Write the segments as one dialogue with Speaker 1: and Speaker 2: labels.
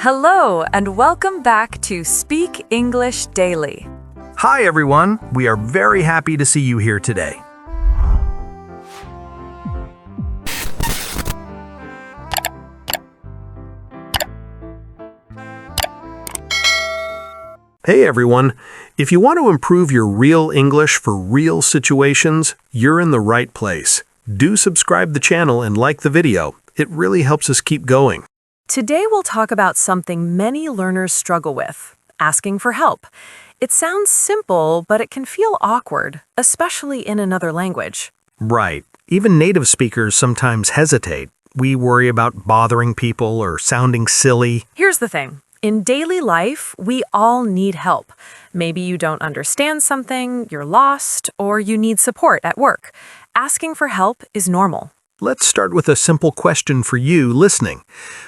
Speaker 1: Hello, and welcome back to Speak English Daily.
Speaker 2: Hi everyone, we are very happy to see you here today. Hey everyone, if you want to improve your real English for real situations, you're in the right place. Do subscribe the channel and like the video. It really helps us keep going.
Speaker 1: Today we'll talk about something many learners struggle with, asking for help. It sounds simple, but it can feel awkward, especially in another language.
Speaker 2: Right. Even native speakers sometimes hesitate. We worry about bothering people or sounding silly.
Speaker 1: Here's the thing. In daily life, we all need help. Maybe you don't understand something, you're lost, or you need support at work. Asking for help is normal.
Speaker 2: Let's start with a simple question for you listening.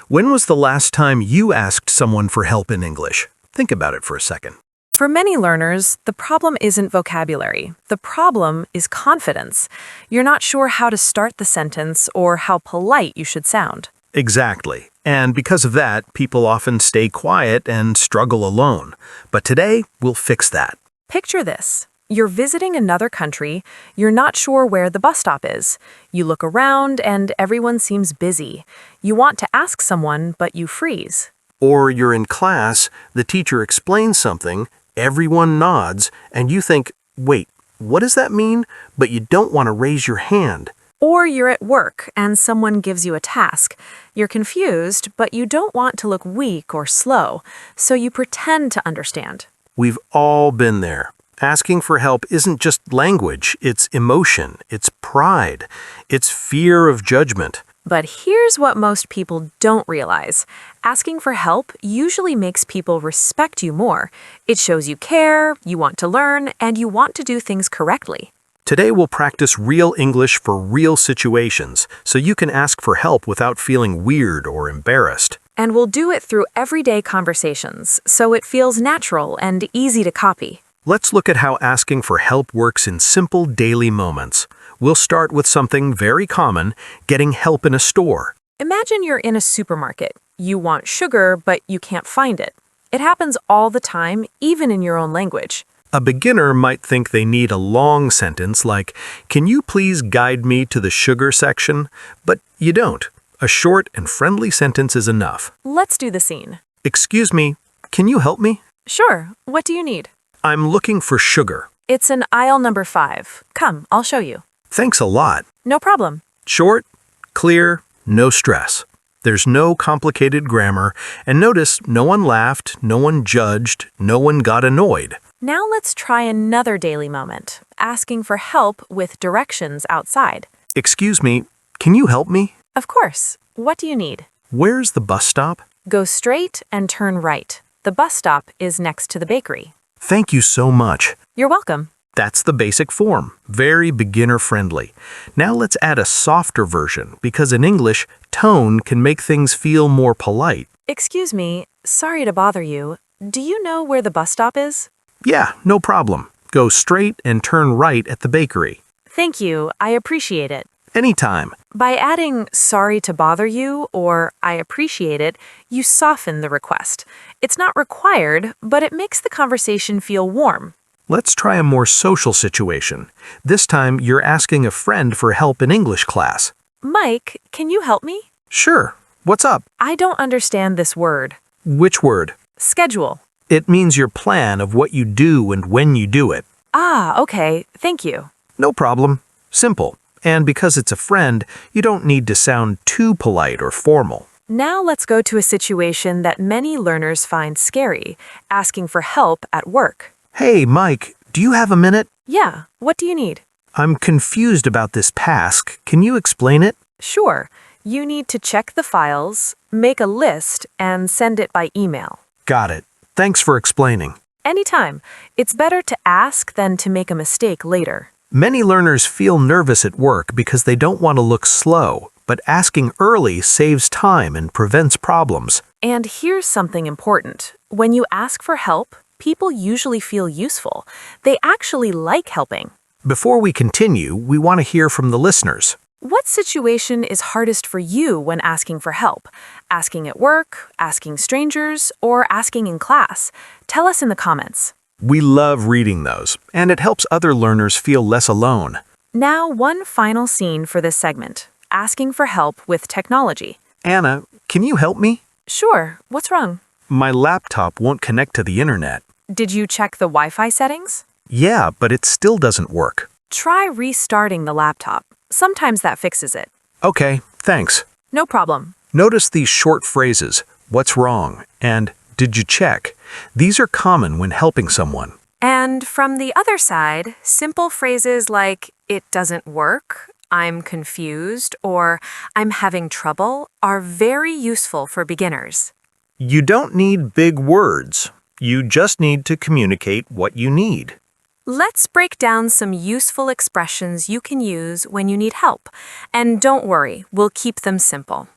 Speaker 2: When was the last time you asked someone for help in English? Think about it for a second.
Speaker 1: For many learners, the problem isn't vocabulary. The problem is confidence. You're not sure how to start the sentence or how polite you should sound.
Speaker 2: Exactly. And because of that, people often stay quiet and struggle alone. But today, we'll fix that.
Speaker 1: Picture this. You're visiting another country, you're not sure where the bus stop is. You look around and everyone seems busy. You want to ask someone, but you freeze.
Speaker 2: Or you're in class, the teacher explains something, everyone nods, and you think, wait, what does that mean? But you don't want to raise your hand.
Speaker 1: Or you're at work and someone gives you a task. You're confused, but you don't want to look weak or slow, so you pretend to understand.
Speaker 2: We've all been there. Asking for help isn't just language, it's emotion, it's pride, it's fear of judgment.
Speaker 1: But here's what most people don't realize. Asking for help usually makes people respect you more. It shows you care, you want to learn, and you want to do things correctly.
Speaker 2: Today we'll practice real English for real situations, so you can ask for help without feeling weird or embarrassed.
Speaker 1: And we'll do it through everyday conversations, so it feels natural and easy to copy.
Speaker 2: Let's look at how asking for help works in simple daily moments. We'll start with something very common, getting help in a store.
Speaker 1: Imagine you're in a supermarket. You want sugar, but you can't find it. It happens all the time, even in your own language.
Speaker 2: A beginner might think they need a long sentence like, "Can you please guide me to the sugar section?" But you don't. A short and friendly sentence is enough.
Speaker 1: Let's do the scene.
Speaker 2: "Excuse me, can you help me?
Speaker 1: Sure. What do you need?
Speaker 2: I'm looking for sugar."
Speaker 1: It's in aisle number 5. Come, I'll show you.
Speaker 2: "Thanks a lot."
Speaker 1: No problem.
Speaker 2: Short, clear, no stress. There's no complicated grammar, and notice no one laughed, no one judged, no one got annoyed.
Speaker 1: Now let's try another daily moment, asking for help with directions outside.
Speaker 2: "Excuse me, can you help me?
Speaker 1: Of course. What do you need?
Speaker 2: Where's the bus stop?"
Speaker 1: Go straight and turn right. The bus stop is next to the bakery.
Speaker 2: "Thank you so much."
Speaker 1: You're welcome.
Speaker 2: That's the basic form, very beginner-friendly. Now let's add a softer version, because in English, tone can make things feel more polite.
Speaker 1: Excuse me, sorry to bother you. Do you know where the bus stop is?
Speaker 2: "Yeah, no problem. Go straight and turn right at the bakery."
Speaker 1: Thank you, I appreciate it.
Speaker 2: "Anytime."
Speaker 1: By adding sorry to bother you or I appreciate it, you soften the request. It's not required, but it makes the conversation feel warm.
Speaker 2: Let's try a more social situation. This time, you're asking a friend for help in English class.
Speaker 1: Mike, can you help me?
Speaker 2: "Sure. What's up?"
Speaker 1: I don't understand this word.
Speaker 2: "Which word?"
Speaker 1: Schedule.
Speaker 2: It means your plan of what you do and when you do it.
Speaker 1: Ah, okay, thank you.
Speaker 2: No problem. Simple. And because it's a friend, you don't need to sound too polite or formal.
Speaker 1: Now let's go to a situation that many learners find scary, asking for help at work.
Speaker 2: "Hey, Mike, do you have a minute?
Speaker 1: Yeah, what do you need?
Speaker 2: I'm confused about this task. Can you explain it?"
Speaker 1: Sure, you need to check the files, make a list, and send it by email.
Speaker 2: Got it. Thanks for explaining.
Speaker 1: Anytime. It's better to ask than to make a mistake later.
Speaker 2: Many learners feel nervous at work because they don't want to look slow, but asking early saves time and prevents problems.
Speaker 1: And here's something important. When you ask for help, people usually feel useful. They actually like helping.
Speaker 2: Before we continue, we want to hear from the listeners.
Speaker 1: What situation is hardest for you when asking for help? Asking at work, asking strangers, or asking in class? Tell us in the comments.
Speaker 2: We love reading those, and it helps other learners feel less alone.
Speaker 1: Now, one final scene for this segment, asking for help with technology.
Speaker 2: Anna, can you help me?
Speaker 1: Sure, what's wrong?
Speaker 2: My laptop won't connect to the internet.
Speaker 1: Did you check the Wi-Fi settings?
Speaker 2: Yeah, but it still doesn't work.
Speaker 1: Try restarting the laptop. Sometimes that fixes it.
Speaker 2: Okay, thanks.
Speaker 1: No problem.
Speaker 2: Notice these short phrases, what's wrong, and did you check? These are common when helping someone.
Speaker 1: And from the other side, simple phrases like, it doesn't work, I'm confused, or I'm having trouble are very useful for beginners.
Speaker 2: You don't need big words. You just need to communicate what you need.
Speaker 1: Let's break down some useful expressions you can use when you need help. And don't worry, we'll keep them simple.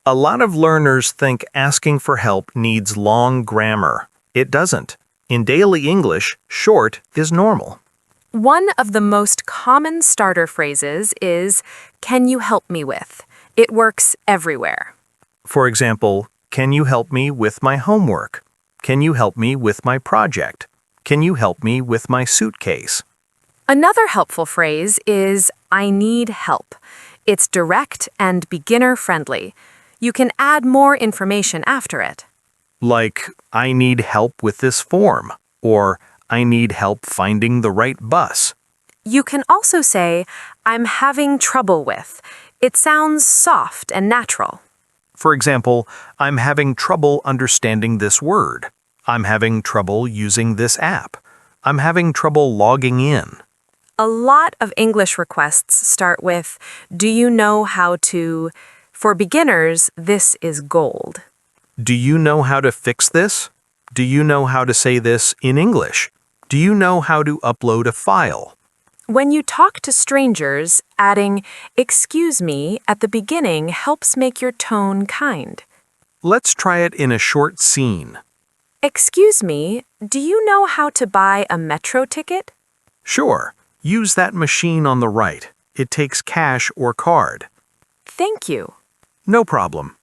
Speaker 2: A lot of learners think asking for help needs long grammar. It doesn't. In daily English, short is normal.
Speaker 1: One of the most common starter phrases is, can you help me with? It works everywhere.
Speaker 2: For example, can you help me with my homework? Can you help me with my project? Can you help me with my suitcase?
Speaker 1: Another helpful phrase is, I need help. It's direct and beginner-friendly. You can add more information after it.
Speaker 2: Like, I need help with this form, or I need help finding the right bus.
Speaker 1: You can also say, I'm having trouble with. It sounds soft and natural.
Speaker 2: For example, I'm having trouble understanding this word. I'm having trouble using this app. I'm having trouble logging in.
Speaker 1: A lot of English requests start with, do you know how to? For beginners, this is gold.
Speaker 2: Do you know how to fix this? Do you know how to say this in English? Do you know how to upload a file?
Speaker 1: When you talk to strangers, adding, excuse me, at the beginning helps make your tone kind.
Speaker 2: Let's try it in a short scene.
Speaker 1: Excuse me, do you know how to buy a metro ticket?
Speaker 2: Sure, use that machine on the right. It takes cash or card.
Speaker 1: Thank you.
Speaker 2: No problem.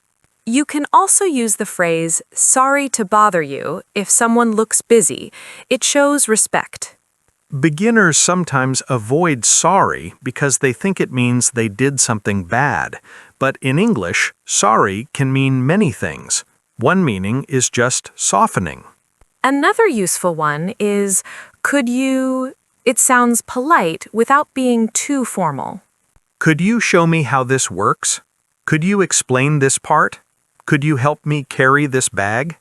Speaker 1: You can also use the phrase, sorry to bother you, if someone looks busy. It shows respect.
Speaker 2: Beginners sometimes avoid sorry because they think it means they did something bad. But in English, sorry can mean many things. One meaning is just softening.
Speaker 1: Another useful one is, could you? It sounds polite without being too formal.
Speaker 2: Could you show me how this works? Could you explain this part? Could you help me carry this bag?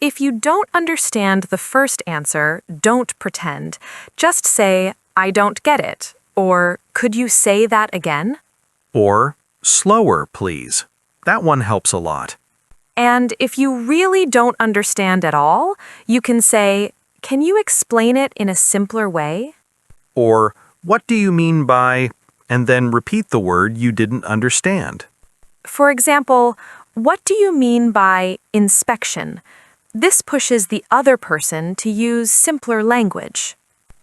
Speaker 1: If you don't understand the first answer, don't pretend. Just say, I don't get it, or could you say that again?
Speaker 2: Or, slower, please. That one helps a lot.
Speaker 1: And if you really don't understand at all, you can say, can you explain it in a simpler way?
Speaker 2: Or, what do you mean by, and then repeat the word you didn't understand.
Speaker 1: For example, what do you mean by inspection? This pushes the other person to use simpler language.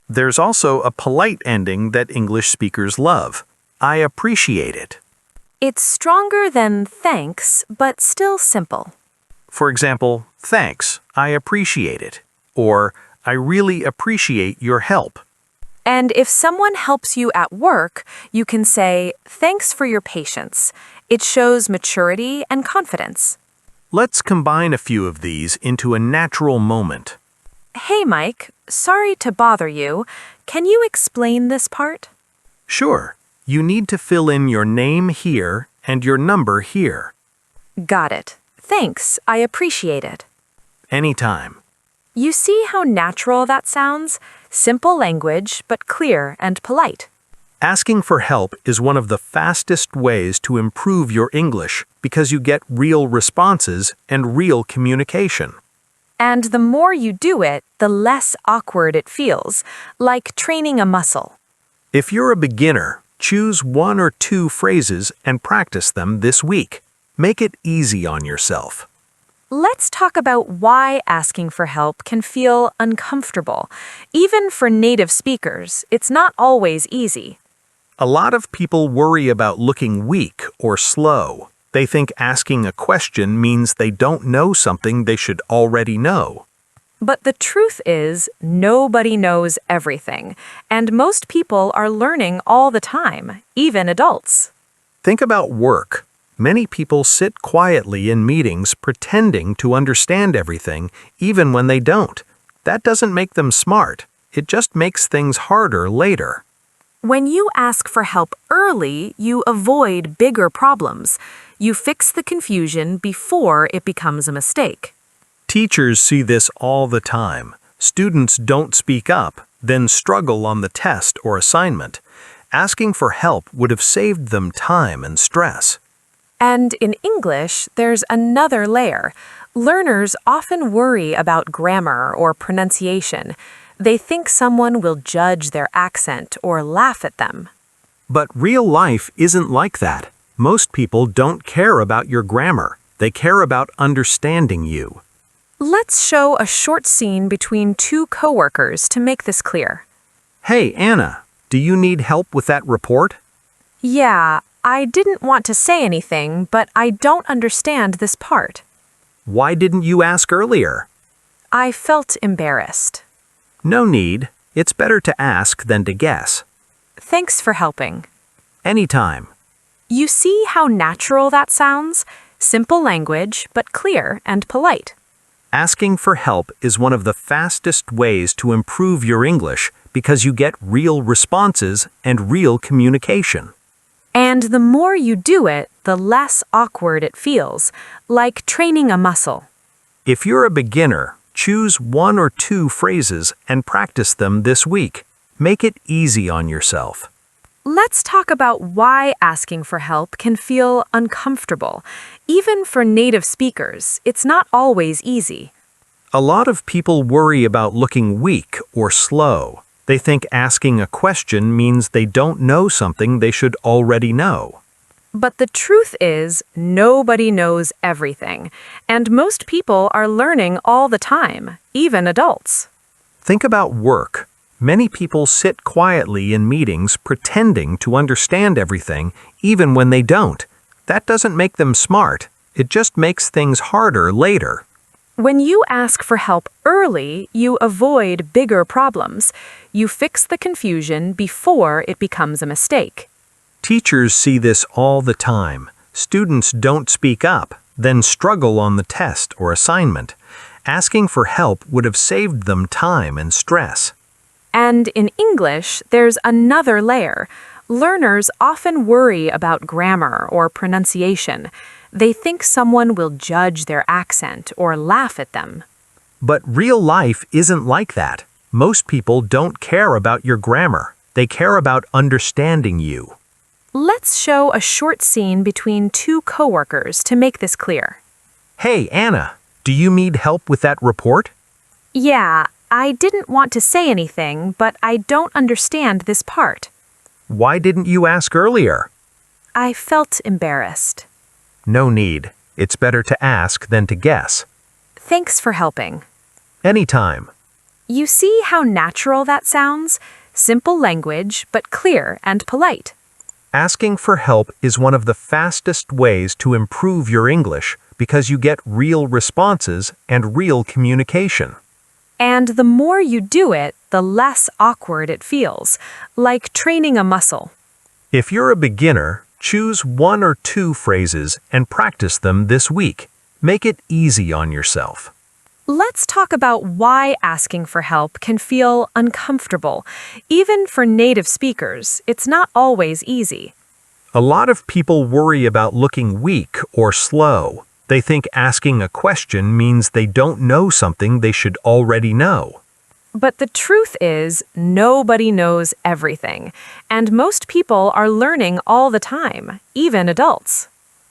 Speaker 2: There's also a polite ending that English speakers love. I appreciate it.
Speaker 1: It's stronger than thanks, but still simple.
Speaker 2: For example, thanks, I appreciate it. Or, I really appreciate your help.
Speaker 1: And if someone helps you at work, you can say, thanks for your patience. It shows maturity and confidence.
Speaker 2: Let's combine a few of these into a natural moment.
Speaker 1: Hey, Mike, sorry to bother you. Can you explain this part?
Speaker 2: Sure, you need to fill in your name here and your number here.
Speaker 1: Got it. Thanks, I appreciate it.
Speaker 2: Anytime.
Speaker 1: You see how natural that sounds? Simple language, but clear and polite.
Speaker 2: Asking for help is one of the fastest ways to improve your English because you get real responses and real communication.
Speaker 1: And the more you do it, the less awkward it feels, like training a muscle.
Speaker 2: If you're a beginner, choose 1 or 2 phrases and practice them this week. Make it easy on yourself.
Speaker 1: Let's talk about why asking for help can feel uncomfortable. Even for native speakers, it's not always easy.
Speaker 2: A lot of people worry about looking weak or slow. They think asking a question means they don't know something they should already know.
Speaker 1: But the truth is, nobody knows everything, and most people are learning all the time, even adults.
Speaker 2: Think about work. Many people sit quietly in meetings pretending to understand everything, even when they don't. That doesn't make them smart. It just makes things harder later.
Speaker 1: When you ask for help early, you avoid bigger problems. You fix the confusion before it becomes a mistake.
Speaker 2: Teachers see this all the time. Students don't speak up, then struggle on the test or assignment. Asking for help would have saved them time and stress.
Speaker 1: And in English, there's another layer. Learners often worry about grammar or pronunciation. They think someone will judge their accent or laugh at them.
Speaker 2: But real life isn't like that. Most people don't care about your grammar. They care about understanding you.
Speaker 1: Let's show a short scene between two coworkers to make this clear.
Speaker 2: Hey, Anna, do you need help with that report?
Speaker 1: Yeah, I didn't want to say anything, but I don't understand this part.
Speaker 2: Why didn't you ask earlier?
Speaker 1: I felt embarrassed.
Speaker 2: No need. It's better to ask than to guess.
Speaker 1: Thanks for helping.
Speaker 2: Anytime.
Speaker 1: You see how natural that sounds? Simple language, but clear and polite.
Speaker 2: Asking for help is one of the fastest ways to improve your English because you get real responses and real communication.
Speaker 1: And the more you do it, the less awkward it feels, like training a muscle.
Speaker 2: If you're a beginner, choose 1 or 2 phrases and practice them this week. Make it easy on yourself.
Speaker 1: Let's talk about why asking for help can feel uncomfortable. Even for native speakers, it's not always easy.
Speaker 2: A lot of people worry about looking weak or slow. They think asking a question means they don't know something they should already know.
Speaker 1: But the truth is, nobody knows everything, and most people are learning all the time, even adults.
Speaker 2: Think about work. Many people sit quietly in meetings pretending to understand everything, even when they don't. That doesn't make them smart. It just makes things harder later.
Speaker 1: When you ask for help early, you avoid bigger problems. You fix the confusion before it becomes a mistake.
Speaker 2: Teachers see this all the time. Students don't speak up, then struggle on the test or assignment. Asking for help would have saved them time and stress.
Speaker 1: And in English, there's another layer. Learners often worry about grammar or pronunciation. They think someone will judge their accent or laugh at them.
Speaker 2: But real life isn't like that. Most people don't care about your grammar. They care about understanding you.
Speaker 1: Let's show a short scene between two coworkers to make this clear.
Speaker 2: Hey, Anna, do you need help with that report?
Speaker 1: Yeah, I didn't want to say anything, but I don't understand this part.
Speaker 2: Why didn't you ask earlier?
Speaker 1: I felt embarrassed.
Speaker 2: No need. It's better to ask than to guess.
Speaker 1: Thanks for helping.
Speaker 2: Anytime.
Speaker 1: You see how natural that sounds? Simple language, but clear and polite.
Speaker 2: Asking for help is one of the fastest ways to improve your English because you get real responses and real communication.
Speaker 1: And the more you do it, the less awkward it feels, like training a muscle.
Speaker 2: If you're a beginner, choose 1 or 2 phrases and practice them this week. Make it easy on yourself.
Speaker 1: Let's talk about why asking for help can feel uncomfortable. Even for native speakers, it's not always easy.
Speaker 2: A lot of people worry about looking weak or slow. They think asking a question means they don't know something they should already know.
Speaker 1: But the truth is, nobody knows everything, and most people are learning all the time, even adults.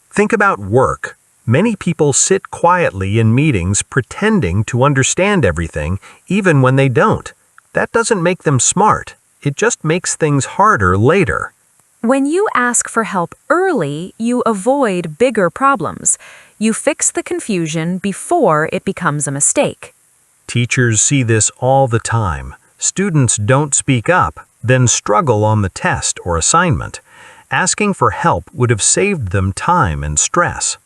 Speaker 2: Think about work. Many people sit quietly in meetings pretending to understand everything, even when they don't. That doesn't make them smart. It just makes things harder later.
Speaker 1: When you ask for help early, you avoid bigger problems. You fix the confusion before it becomes a mistake.
Speaker 2: Teachers see this all the time. Students don't speak up, then struggle on the test or assignment. Asking for help would have saved them time and stress.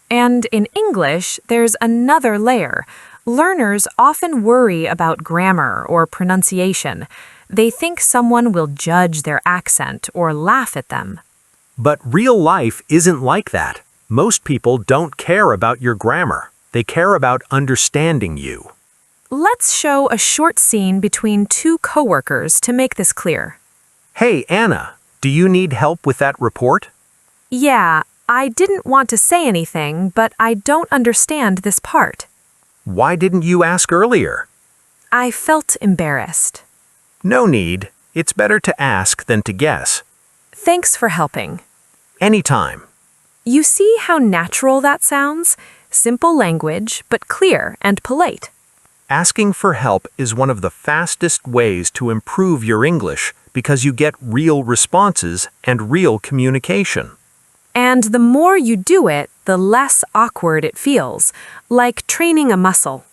Speaker 1: And in English, there's another layer. Learners often worry about grammar or pronunciation. They think someone will judge their accent or laugh at them.
Speaker 2: But real life isn't like that. Most people don't care about your grammar. They care about understanding you.
Speaker 1: Let's show a short scene between two coworkers to make this clear.
Speaker 2: Hey, Anna, do you need help with that report?
Speaker 1: Yeah, I didn't want to say anything, but I don't understand this part.
Speaker 2: Why didn't you ask earlier?
Speaker 1: I felt embarrassed.
Speaker 2: No need. It's better to ask than to guess.
Speaker 1: Thanks for helping.
Speaker 2: Anytime.
Speaker 1: You see how natural that sounds? Simple language, but clear and polite.
Speaker 2: Asking for help is one of the fastest ways to improve your English because you get real responses and real communication.
Speaker 1: And the more you do it, the less awkward it feels, like training a muscle.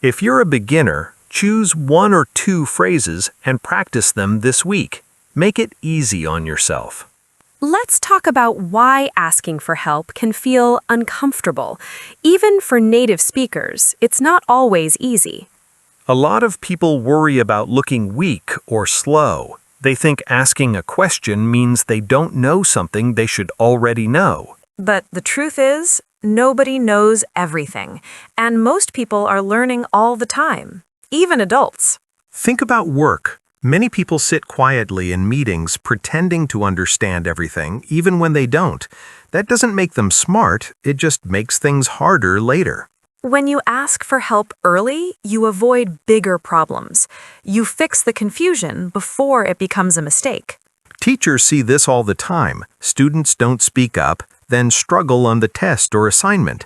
Speaker 2: If you're a beginner, choose 1 or 2 phrases and practice them this week. Make it easy on yourself.
Speaker 1: Let's talk about why asking for help can feel uncomfortable. Even for native speakers, it's not always easy.
Speaker 2: A lot of people worry about looking weak or slow. They think asking a question means they don't know something they should already know.
Speaker 1: But the truth is, nobody knows everything, and most people are learning all the time, even adults.
Speaker 2: Think about work. Many people sit quietly in meetings pretending to understand everything, even when they don't. That doesn't make them smart, it just makes things harder later.
Speaker 1: When you ask for help early, you avoid bigger problems. You fix the confusion before it becomes a mistake.
Speaker 2: Teachers see this all the time. Students don't speak up, then struggle on the test or assignment.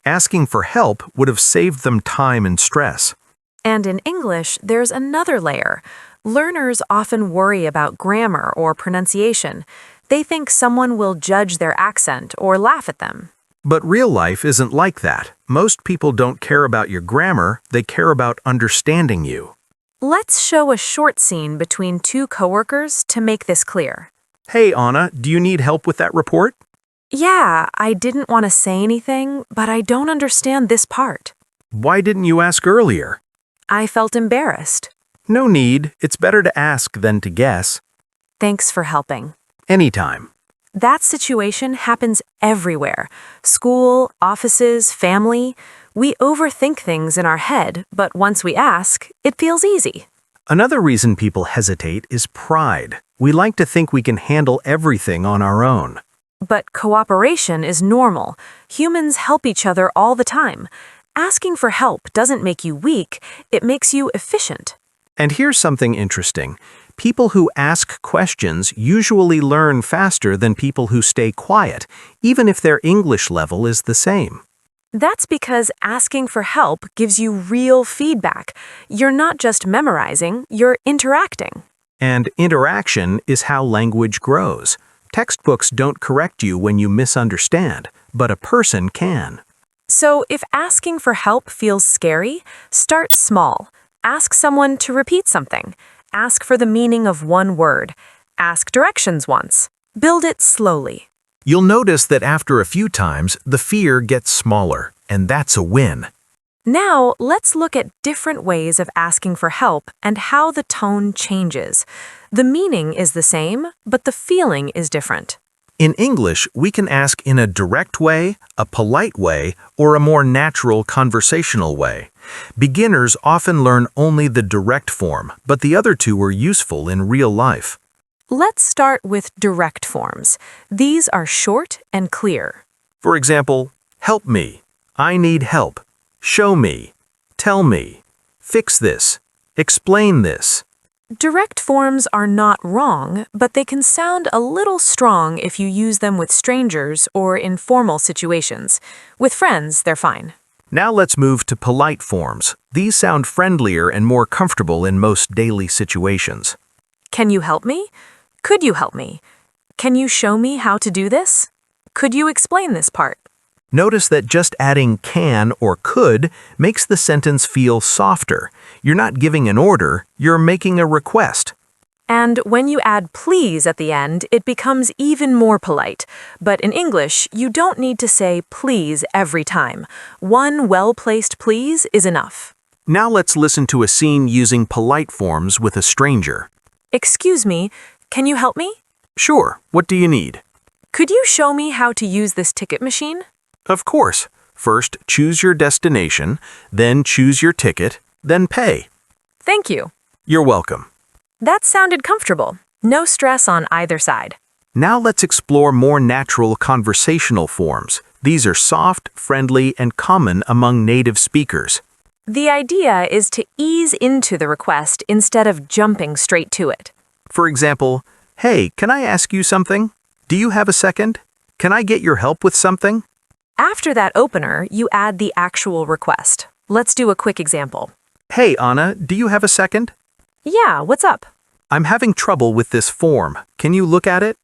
Speaker 2: Asking for help would have saved them time and stress.
Speaker 1: And in English, there's another layer. Learners often worry about grammar or pronunciation. They think someone will judge their accent or laugh at them.
Speaker 2: But real life isn't like that. Most people don't care about your grammar, they care about understanding you.
Speaker 1: Let's show a short scene between two coworkers to make this clear.
Speaker 2: Hey, Anna, do you need help with that report?
Speaker 1: Yeah, I didn't want to say anything, but I don't understand this part.
Speaker 2: Why didn't you ask earlier?
Speaker 1: I felt embarrassed.
Speaker 2: No need. It's better to ask than to guess.
Speaker 1: Thanks for helping.
Speaker 2: Anytime.
Speaker 1: That situation happens everywhere. School, offices, family. We overthink things in our head, but once we ask, it feels easy.
Speaker 2: Another reason people hesitate is pride. We like to think we can handle everything on our own.
Speaker 1: But cooperation is normal. Humans help each other all the time. Asking for help doesn't make you weak, it makes you efficient.
Speaker 2: And here's something interesting. People who ask questions usually learn faster than people who stay quiet, even if their English level is the same.
Speaker 1: That's because asking for help gives you real feedback. You're not just memorizing, you're interacting.
Speaker 2: And interaction is how language grows. Textbooks don't correct you when you misunderstand, but a person can.
Speaker 1: So if asking for help feels scary, start small. Ask someone to repeat something. Ask for the meaning of one word. Ask directions once. Build it slowly.
Speaker 2: You'll notice that after a few times, the fear gets smaller, and that's a win.
Speaker 1: Now, let's look at different ways of asking for help and how the tone changes. The meaning is the same, but the feeling is different.
Speaker 2: In English, we can ask in a direct way, a polite way, or a more natural conversational way. Beginners often learn only the direct form, but the other two are useful in real life.
Speaker 1: Let's start with direct forms. These are short and clear.
Speaker 2: For example, help me, I need help, show me, tell me, fix this, explain this.
Speaker 1: Direct forms are not wrong, but they can sound a little strong if you use them with strangers or in formal situations. With friends, they're fine.
Speaker 2: Now let's move to polite forms. These sound friendlier and more comfortable in most daily situations.
Speaker 1: Can you help me? Could you help me? Can you show me how to do this? Could you explain this part?
Speaker 2: Notice that just adding can or could makes the sentence feel softer. You're not giving an order, you're making a request.
Speaker 1: And when you add please at the end, it becomes even more polite. But in English, you don't need to say please every time. One well-placed please is enough.
Speaker 2: Now let's listen to a scene using polite forms with a stranger.
Speaker 1: Excuse me, can you help me?
Speaker 2: Sure, what do you need?
Speaker 1: Could you show me how to use this ticket machine?
Speaker 2: Of course. First, choose your destination, then choose your ticket, then pay.
Speaker 1: Thank you.
Speaker 2: You're welcome.
Speaker 1: That sounded comfortable. No stress on either side.
Speaker 2: Now let's explore more natural conversational forms. These are soft, friendly, and common among native speakers.
Speaker 1: The idea is to ease into the request instead of jumping straight to it.
Speaker 2: For example, hey, can I ask you something? Do you have a second? Can I get your help with something?
Speaker 1: After that opener, you add the actual request. Let's do a quick example.
Speaker 2: Hey, Anna, do you have a second?
Speaker 1: Yeah, what's up?
Speaker 2: I'm having trouble with this form. Can you look at it?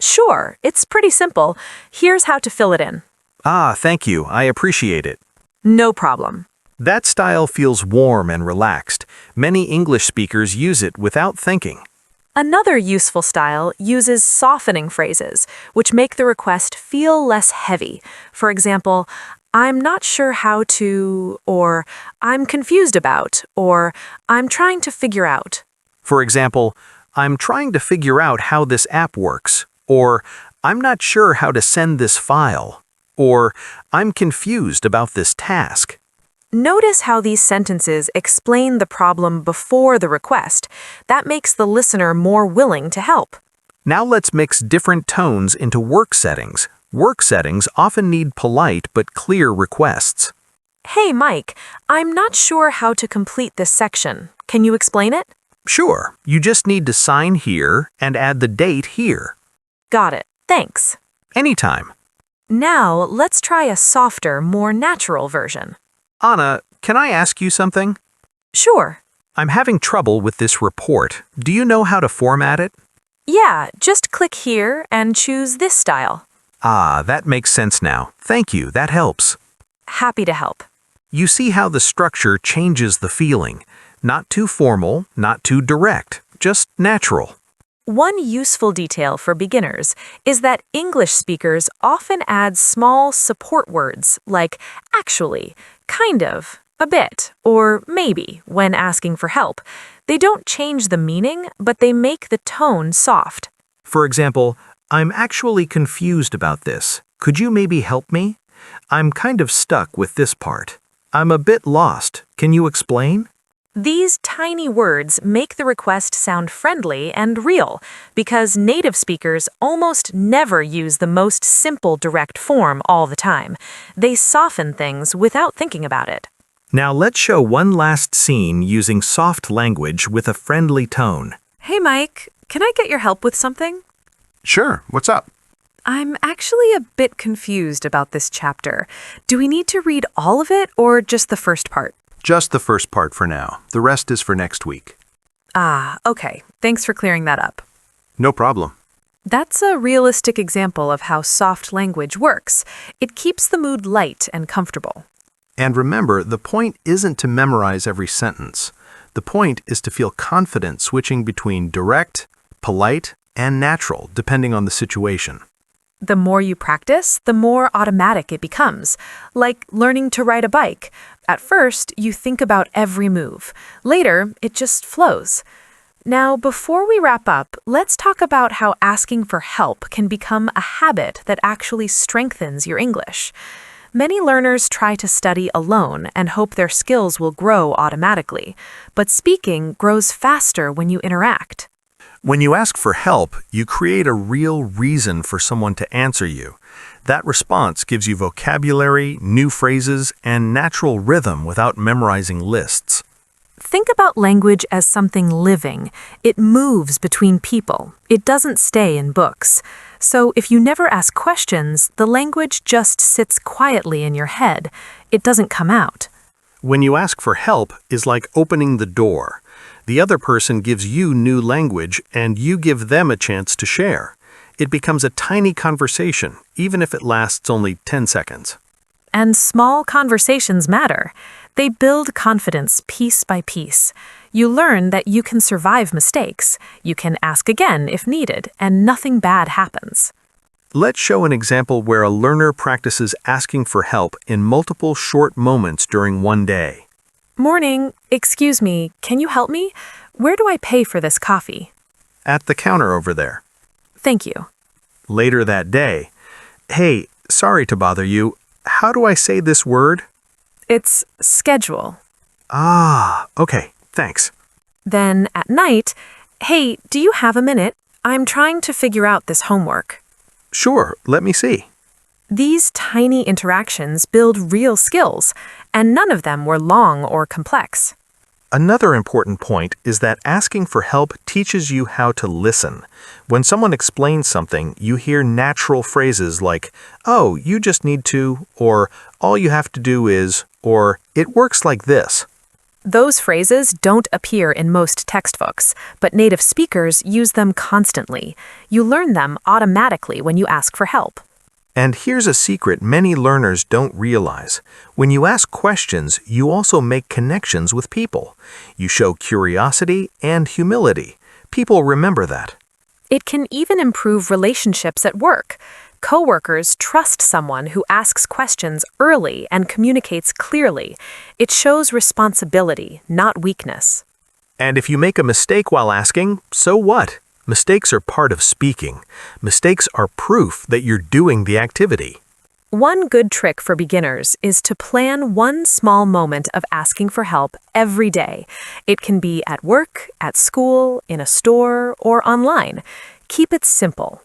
Speaker 1: Sure, it's pretty simple. Here's how to fill it in.
Speaker 2: Ah, thank you. I appreciate it.
Speaker 1: No problem.
Speaker 2: That style feels warm and relaxed. Many English speakers use it without thinking.
Speaker 1: Another useful style uses softening phrases, which make the request feel less heavy. For example, I'm not sure how to, or I'm confused about, or I'm trying to figure out.
Speaker 2: For example, I'm trying to figure out how this app works, or I'm not sure how to send this file, or I'm confused about this task.
Speaker 1: Notice how these sentences explain the problem before the request. That makes the listener more willing to help.
Speaker 2: Now let's mix different tones into work settings. Work settings often need polite but clear requests.
Speaker 1: Hey, Mike, I'm not sure how to complete this section. Can you explain it?
Speaker 2: Sure, you just need to sign here and add the date here.
Speaker 1: Got it. Thanks.
Speaker 2: Anytime.
Speaker 1: Now, let's try a softer, more natural version.
Speaker 2: Anna, can I ask you something?
Speaker 1: Sure.
Speaker 2: I'm having trouble with this report. Do you know how to format it?
Speaker 1: Yeah, just click here and choose this style.
Speaker 2: Ah, that makes sense now. Thank you, that helps.
Speaker 1: Happy to help.
Speaker 2: You see how the structure changes the feeling. Not too formal, not too direct, just natural.
Speaker 1: One useful detail for beginners is that English speakers often add small support words like actually, kind of, a bit, or maybe when asking for help. They don't change the meaning, but they make the tone soft.
Speaker 2: For example, I'm actually confused about this. Could you maybe help me? I'm kind of stuck with this part. I'm a bit lost. Can you explain?
Speaker 1: These tiny words make the request sound friendly and real because native speakers almost never use the most simple direct form all the time. They soften things without thinking about it.
Speaker 2: Now let's show one last scene using soft language with a friendly tone.
Speaker 1: Hey, Mike, can I get your help with something?
Speaker 3: Sure, what's up?
Speaker 1: I'm actually a bit confused about this chapter. Do we need to read all of it or just the first part?
Speaker 3: Just the first part for now. The rest is for next week.
Speaker 1: Ah, okay. Thanks for clearing that up.
Speaker 3: No problem.
Speaker 1: That's a realistic example of how soft language works. It keeps the mood light and comfortable.
Speaker 3: And remember, the point isn't to memorize every sentence. The point is to feel confident switching between direct, polite, and natural, depending on the situation.
Speaker 1: The more you practice, the more automatic it becomes, like learning to ride a bike. At first, you think about every move. Later, it just flows. Now, before we wrap up, let's talk about how asking for help can become a habit that actually strengthens your English. Many learners try to study alone and hope their skills will grow automatically, but speaking grows faster when you interact.
Speaker 2: When you ask for help, you create a real reason for someone to answer you. That response gives you vocabulary, new phrases, and natural rhythm without memorizing lists.
Speaker 1: Think about language as something living. It moves between people. It doesn't stay in books. So if you never ask questions, the language just sits quietly in your head. It doesn't come out.
Speaker 2: When you ask for help is like opening the door. The other person gives you new language, and you give them a chance to share. It becomes a tiny conversation, even if it lasts only 10 seconds.
Speaker 1: And small conversations matter. They build confidence piece by piece. You learn that you can survive mistakes, you can ask again if needed, and nothing bad happens.
Speaker 2: Let's show an example where a learner practices asking for help in multiple short moments during one day.
Speaker 1: Morning, excuse me, can you help me? Where do I pay for this coffee?
Speaker 2: At the counter over there.
Speaker 1: Thank you.
Speaker 2: Later that day, hey, sorry to bother you. How do I say this word?
Speaker 1: It's schedule.
Speaker 2: Ah, okay, thanks.
Speaker 1: Then at night, hey, do you have a minute? I'm trying to figure out this homework.
Speaker 2: Sure, let me see.
Speaker 1: These tiny interactions build real skills, and none of them were long or complex.
Speaker 2: Another important point is that asking for help teaches you how to listen. When someone explains something, you hear natural phrases like, oh, you just need to, or all you have to do is, or it works like this.
Speaker 1: Those phrases don't appear in most textbooks, but native speakers use them constantly. You learn them automatically when you ask for help.
Speaker 2: And here's a secret many learners don't realize. When you ask questions, you also make connections with people. You show curiosity and humility. People remember that.
Speaker 1: It can even improve relationships at work. Coworkers trust someone who asks questions early and communicates clearly. It shows responsibility, not weakness.
Speaker 2: And if you make a mistake while asking, so what? Mistakes are part of speaking. Mistakes are proof that you're doing the activity.
Speaker 1: One good trick for beginners is to plan one small moment of asking for help every day. It can be at work, at school, in a store, or online. Keep it simple.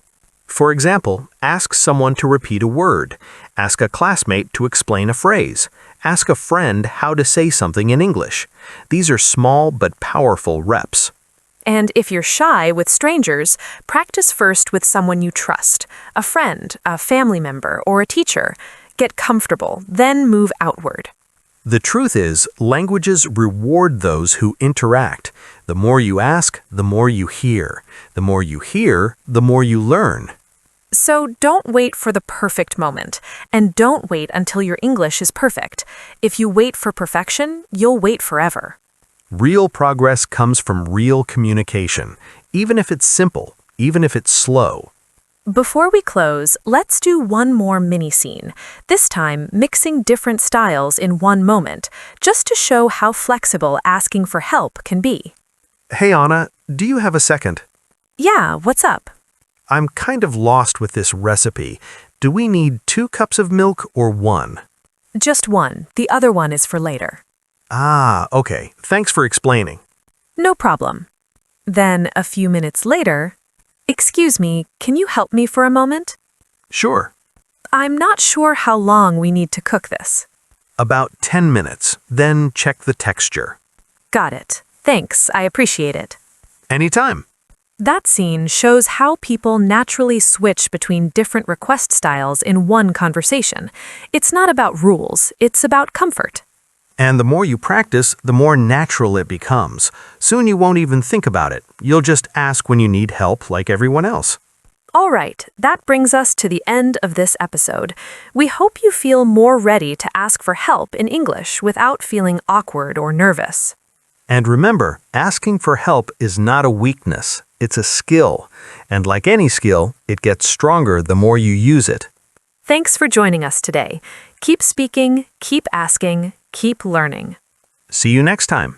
Speaker 2: For example, ask someone to repeat a word. Ask a classmate to explain a phrase. Ask a friend how to say something in English. These are small but powerful reps.
Speaker 1: And if you're shy with strangers, practice first with someone you trust, a friend, a family member, or a teacher. Get comfortable, then move outward.
Speaker 2: The truth is, languages reward those who interact. The more you ask, the more you hear. The more you hear, the more you learn.
Speaker 1: So don't wait for the perfect moment, and don't wait until your English is perfect. If you wait for perfection, you'll wait forever.
Speaker 2: Real progress comes from real communication, even if it's simple, even if it's slow.
Speaker 1: Before we close, let's do one more mini scene, this time mixing different styles in one moment, just to show how flexible asking for help can be.
Speaker 2: Hey Anna, do you have a second?
Speaker 1: Yeah, what's up?
Speaker 2: I'm kind of lost with this recipe. Do we need 2 cups of milk or 1?
Speaker 1: Just one. The other one is for later.
Speaker 2: Ah, okay. Thanks for explaining.
Speaker 1: No problem. Then, a few minutes later, excuse me, can you help me for a moment?
Speaker 2: Sure.
Speaker 1: I'm not sure how long we need to cook this.
Speaker 2: About 10 minutes, then check the texture.
Speaker 1: Got it. Thanks, I appreciate it.
Speaker 2: Anytime.
Speaker 1: That scene shows how people naturally switch between different request styles in one conversation. It's not about rules, it's about comfort.
Speaker 2: And the more you practice, the more natural it becomes. Soon you won't even think about it. You'll just ask when you need help like everyone else.
Speaker 1: All right, that brings us to the end of this episode. We hope you feel more ready to ask for help in English without feeling awkward or nervous.
Speaker 2: And remember, asking for help is not a weakness. It's a skill. And like any skill, it gets stronger the more you use it.
Speaker 1: Thanks for joining us today. Keep speaking, keep asking, keep learning.
Speaker 2: See you next time.